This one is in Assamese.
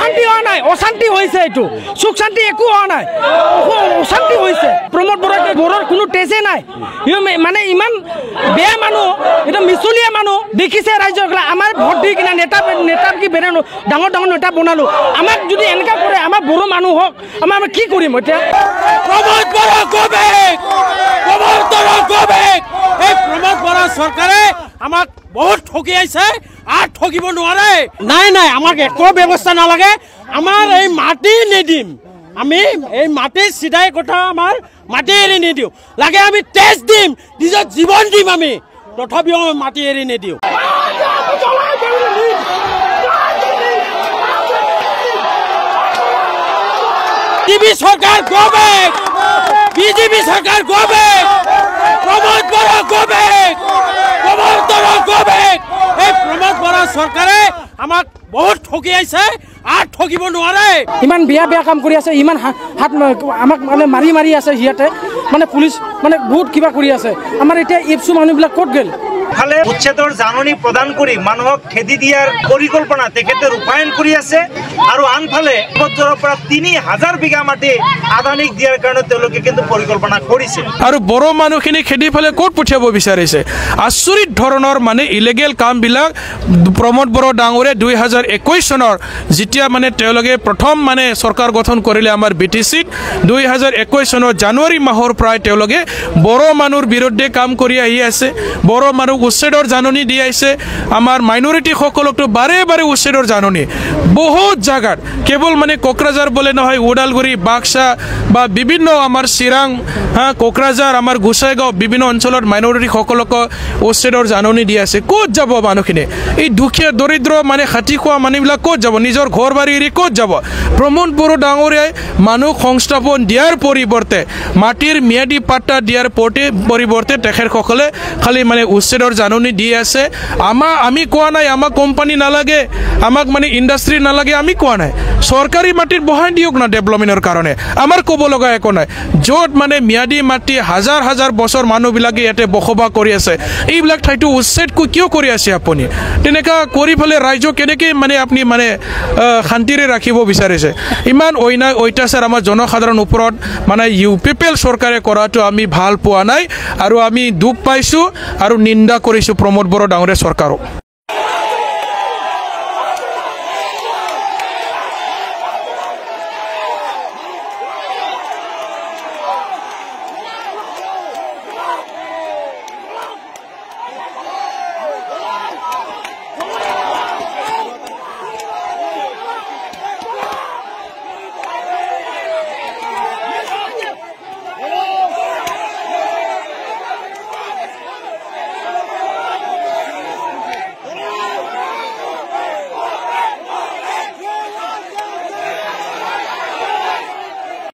শান্তি হোৱা নাই, অশান্তি হৈছে। এইটো সুখ শান্তি একো হোৱা নাই, অশান্তি হৈছে। প্ৰমোদ বড়োৰ কোনো টেজে নাই, মানে ইমান বেয়া মানুহ, এটা মিছলীয়া মানুহ। দেখিছে ৰাইজক আমাৰ ভোট দি কিনে নেতা কি বেৰে ডাঙৰ ডাঙৰ নেতা বনালো। আমাক যদি এনেকুৱা কৰে আমাৰ বড়ো মানুহ হওক, আমাৰ কি কৰিম এতিয়া? Pramod Bodo go back, Pramod Bodo go back. এই প্ৰমোদ বড়ো চৰকাৰে আমাক বহুত ঠগি আছে আৰু ঠগিব নোৱাৰে। নাই নাই, আমাক একো ব্যৱস্থা নালাগে। আমাৰ এই মাটি নিদিম, আমি এই মাটি চিধাই কথা আমাৰ মাটি এৰি নিদিওঁ। লাগে আমি তেজ দিম, নিজৰ জীৱন দিম আমি, তথাপিও মাটি এৰি নিদিওঁ। বিজেপি চৰকাৰ গোবেক, বিজেপি চৰকাৰ go back, Pramod Bodo go back, Pramod Bodo go back. এই প্ৰমোদ বড়ো চৰকাৰে আমাক বহুত ঠগি আছে আৰু ঠগিব নোৱাৰে। ইমান বেয়া বেয়া কাম কৰি আছে, ইমান হাত আমাক মানে মাৰি মাৰি আছে সিহঁতে, মানে পুলিচ মানে বহুত কিবা কৰি আছে। আমাৰ এতিয়া এপচু মানুহবিলাক ক'ত গ'ল? ফালে উচ্ছেদৰ জাননী প্ৰদান কৰি মানুহক খেদি দিয়াৰ পৰিকল্পনা তেখেতে ৰূপায়ণ কৰি আছে, আৰু আনফালে বছৰৰ পৰা ৩,০০০ বিঘা মাটি আদানীক দিয়াৰ কাৰণে তেওঁলোকে কিন্তু পৰিকল্পনা কৰিছে। আৰু বড়ো মানুহখিনি খেদি ফেলে ক'ত পঠিয়াব বিচাৰিছে? আচৰিত ধৰণৰ মানে ইলিগেল কামবিলাক প্ৰমোদ বড়ো ডাঙৰে ২০২১ চনৰ যেতিয়া মানে তেওঁলোকে প্ৰথম মানে চৰকাৰ গঠন কৰিলে আমাৰ BTCত, ২০২১ চনৰ জানুৱাৰী মাহৰ পৰাই তেওঁলোকে বড়ো মানুহৰ বিৰুদ্ধে কাম কৰি আহি আছে। বড়ো মানুহ উচ্ছেদৰ জাননী দি আহিছে। আমাৰ মাইনৰিটিসকলকতো বাৰে বাৰে উচ্ছেদৰ জাননী বহুত জাগাত, কেৱল মানে কোকৰাঝাৰ বলে নহয়, ওদালগুৰি, বাক্সা বা বিভিন্ন আমাৰ চিৰাং, কোকৰাঝাৰ, আমাৰ গোসাইগাঁও বিভিন্ন অঞ্চলত মাইনৰিটিসকলক উচ্ছেদৰ জাননী দি আছে। ক'ত যাব মানুহখিনি? এই দুখীয়া দৰিদ্ৰ মানে খাটি খোৱা মানুহবিলাক ক'ত যাব? নিজৰ ঘৰ বাৰী এৰি ক'ত যাব? প্ৰমোদ বড়ো ডাঙৰীয়াই মানুহ সংস্থাপন দিয়াৰ পৰিৱৰ্তে, মাটিৰ ম্যাদী পাট্টা দিয়াৰ পৰিৱৰ্তে তেখেতসকলে খালি মানে উচ্ছেদৰ জাননী দি আছে। আমি কোৱা নাই আমাক কোম্পানী নালাগে, আমাক মানে ইণ্ডাষ্ট্ৰী নালাগে, আমি কোৱা নাই। চৰকাৰী মাটিত বহাই দিয়ক না ডেভেলপমেণ্টৰ কাৰণে, আমাৰ ক'ব লগা একো নাই। য'ত মানে ম্যাদী মাটি হাজাৰ হাজাৰ বছৰ মানুহবিলাকে ইয়াতে বসবাস কৰি আছে, এইবিলাক ঠাইটো উচ্ছেদ কিয় কৰি আছে আপুনি? তেনেকুৱা কৰি পেলাই ৰাইজক কেনেকৈ মানে আপুনি মানে শান্তিৰে ৰাখিব বিচাৰিছে? ইমান অন্যায় অত্যাচাৰ আমাৰ জনসাধাৰণৰ ওপৰত মানে UPPL চৰকাৰে কৰাটো আমি ভাল পোৱা নাই, আৰু আমি দুখ পাইছোঁ আৰু নিন্দা কৰিছোঁ প্ৰমোদ বড়ো ডাঙৰীয়া চৰকাৰক।